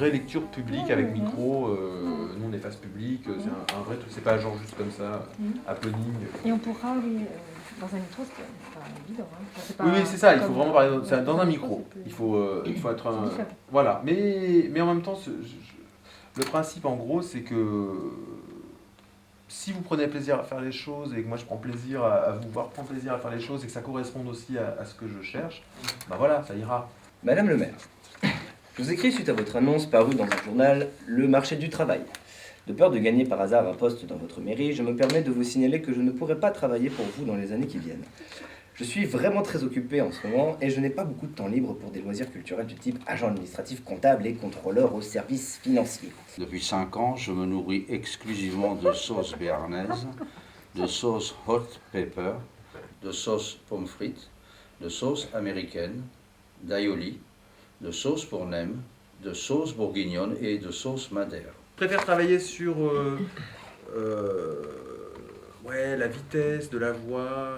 vraie lecture publique avec micro. Nous on est face publique, c'est un vrai truc, c'est pas genre juste comme ça, happening. Et on pourra, oui, dans un micro, c'est pas évident. Hein. C'est pas Oui, c'est ça, il faut comme, vraiment parler dans un micro. Il faut être un. Voilà, mais en même temps, le principe en gros, c'est que si vous prenez plaisir à faire les choses et que moi je prends plaisir à vous voir prendre plaisir à faire les choses et que ça corresponde aussi à ce que je cherche, ben voilà, ça ira. Madame le maire, je vous écris suite à votre annonce parue dans un journal Le Marché du Travail. De peur de gagner par hasard un poste dans votre mairie, je me permets de vous signaler que je ne pourrai pas travailler pour vous dans les années qui viennent. Je suis vraiment très occupé en ce moment et je n'ai pas beaucoup de temps libre pour des loisirs culturels du type agent administratif comptable et contrôleur aux services financiers. Depuis 5 ans, je me nourris exclusivement de sauce béarnaise, de sauce hot pepper, de sauce pommes frites, de sauce américaine, d'aïoli, de sauce pour nem, de sauce bourguignonne et de sauce madère. Je préfère travailler sur la vitesse de la voix,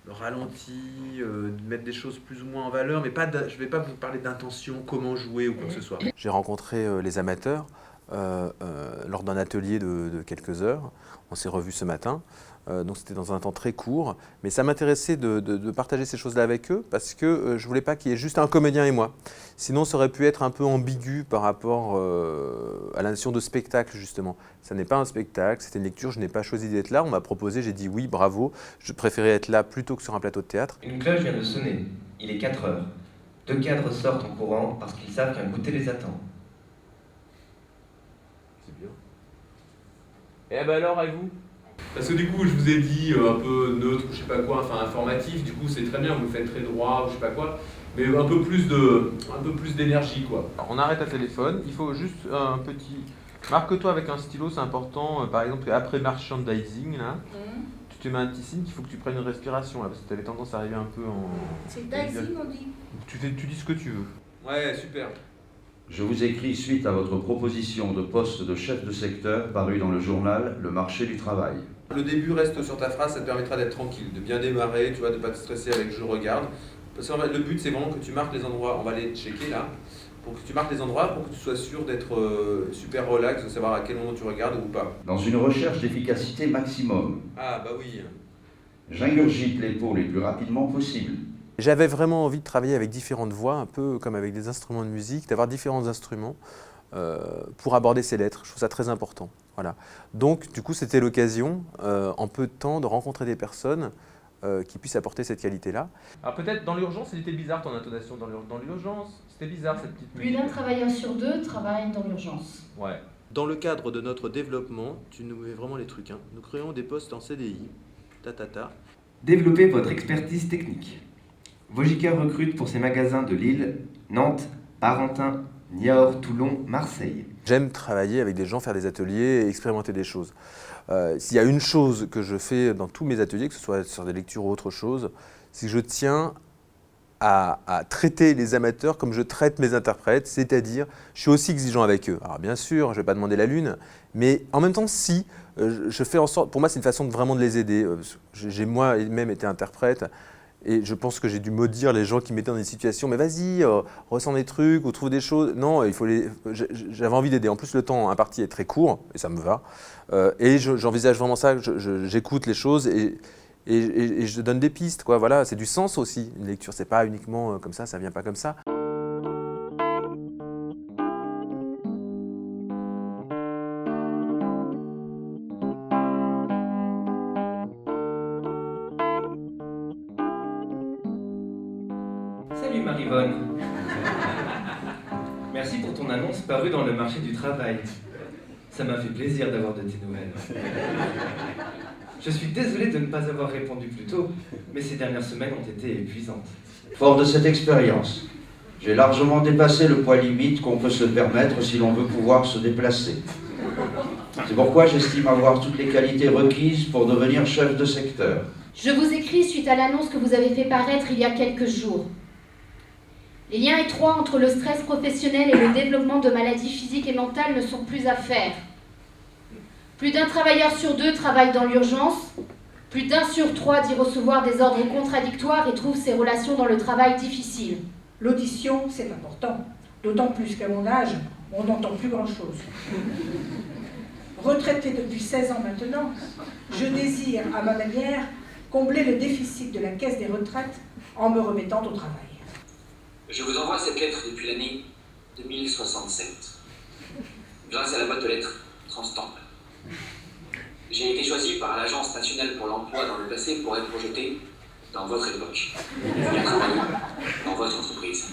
le ralenti, mettre des choses plus ou moins en valeur, mais je ne vais pas vous parler d'intention, comment jouer ou quoi que ce soit. J'ai rencontré les amateurs lors d'un atelier de quelques heures. On s'est revus ce matin, donc c'était dans un temps très court. Mais ça m'intéressait de partager ces choses-là avec eux parce que je ne voulais pas qu'il y ait juste un comédien et moi. Sinon, ça aurait pu être un peu ambigu par rapport à la notion de spectacle, justement. Ça n'est pas un spectacle, c'était une lecture, je n'ai pas choisi d'être là. On m'a proposé, j'ai dit oui, bravo. Je préférais être là plutôt que sur un plateau de théâtre. Une cloche vient de sonner. Il est 4 heures. 2 cadres sortent en courant parce qu'ils savent qu'un goûter les attend. C'est bien. Et ben alors, et vous ? Parce que du coup, je vous ai dit un peu neutre, je sais pas quoi, enfin informatif, du coup c'est très bien, vous le faites très droit, ou je sais pas quoi, mais un peu plus d'énergie quoi. Alors, on arrête un téléphone, il faut juste un petit... Marque-toi avec un stylo, c'est important, par exemple après merchandising, là, tu te mets un petit signe qu'il faut que tu prennes une respiration, là, parce que tu avais tendance à arriver un peu en... C'est dicing on dit. Tu dis ce que tu veux. Ouais, super. Je vous écris suite à votre proposition de poste de chef de secteur paru dans le journal Le Marché du Travail. Le début reste sur ta phrase, ça te permettra d'être tranquille, de bien démarrer, tu vois, de ne pas te stresser avec je regarde. Parce que le but c'est vraiment que tu marques les endroits, on va les checker là, pour que tu marques les endroits pour que tu sois sûr d'être super relax, de savoir à quel moment tu regardes ou pas. Dans une recherche d'efficacité maximum, Ah bah oui. j'ingurgite les pots les plus rapidement possible. J'avais vraiment envie de travailler avec différentes voix, un peu comme avec des instruments de musique, d'avoir différents instruments pour aborder ces lettres. Je trouve ça très important. Voilà. Donc, du coup, c'était l'occasion, en peu de temps, de rencontrer des personnes qui puissent apporter cette qualité-là. Alors peut-être dans l'urgence, elle était bizarre ton intonation dans l'urgence. C'était bizarre cette petite musique. Plus d'un travailleur sur 2 travaille dans l'urgence. Ouais. Dans le cadre de notre développement, tu nous mets vraiment les trucs. Hein. Nous créons des postes en CDI. Développez votre expertise technique. Vogica recrute pour ses magasins de Lille, Nantes, Arentin, Niort, Toulon, Marseille. J'aime travailler avec des gens, faire des ateliers et expérimenter des choses. S'il y a une chose que je fais dans tous mes ateliers, que ce soit sur des lectures ou autre chose, c'est que je tiens à traiter les amateurs comme je traite mes interprètes, c'est-à-dire je suis aussi exigeant avec eux. Alors bien sûr, je ne vais pas demander la lune, mais en même temps, si, je fais en sorte, pour moi c'est une façon vraiment de les aider. J'ai moi-même été interprète, et je pense que j'ai dû maudire les gens qui mettaient dans des situations, mais vas-y, ressens des trucs ou trouve des choses. Non, j'avais envie d'aider. En plus, le temps imparti est très court, et ça me va. Et j'envisage vraiment ça, j'écoute les choses et je donne des pistes. Quoi. Voilà, c'est du sens aussi. Une lecture, c'est pas uniquement comme ça vient pas comme ça. Salut Marivonne. Merci pour ton annonce parue dans le Marché du Travail. Ça m'a fait plaisir d'avoir de tes nouvelles. Je suis désolé de ne pas avoir répondu plus tôt, mais ces dernières semaines ont été épuisantes. Fort de cette expérience, j'ai largement dépassé le poids limite qu'on peut se permettre si l'on veut pouvoir se déplacer. C'est pourquoi j'estime avoir toutes les qualités requises pour devenir chef de secteur. Je vous écris suite à l'annonce que vous avez fait paraître il y a quelques jours. Les liens étroits entre le stress professionnel et le développement de maladies physiques et mentales ne sont plus à faire. Plus d'un travailleur sur 2 travaille dans l'urgence. Plus d'1 sur 3 dit recevoir des ordres contradictoires et trouve ses relations dans le travail difficiles. L'audition, c'est important. D'autant plus qu'à mon âge, on n'entend plus grand-chose. Retraité depuis 16 ans maintenant, je désire, à ma manière, combler le déficit de la caisse des retraites en me remettant au travail. Je vous envoie cette lettre depuis l'année 2067, grâce à la boîte aux lettres Transtemple. J'ai été choisi par l'Agence nationale pour l'emploi dans le passé pour être projeté dans votre époque et travailler dans votre entreprise.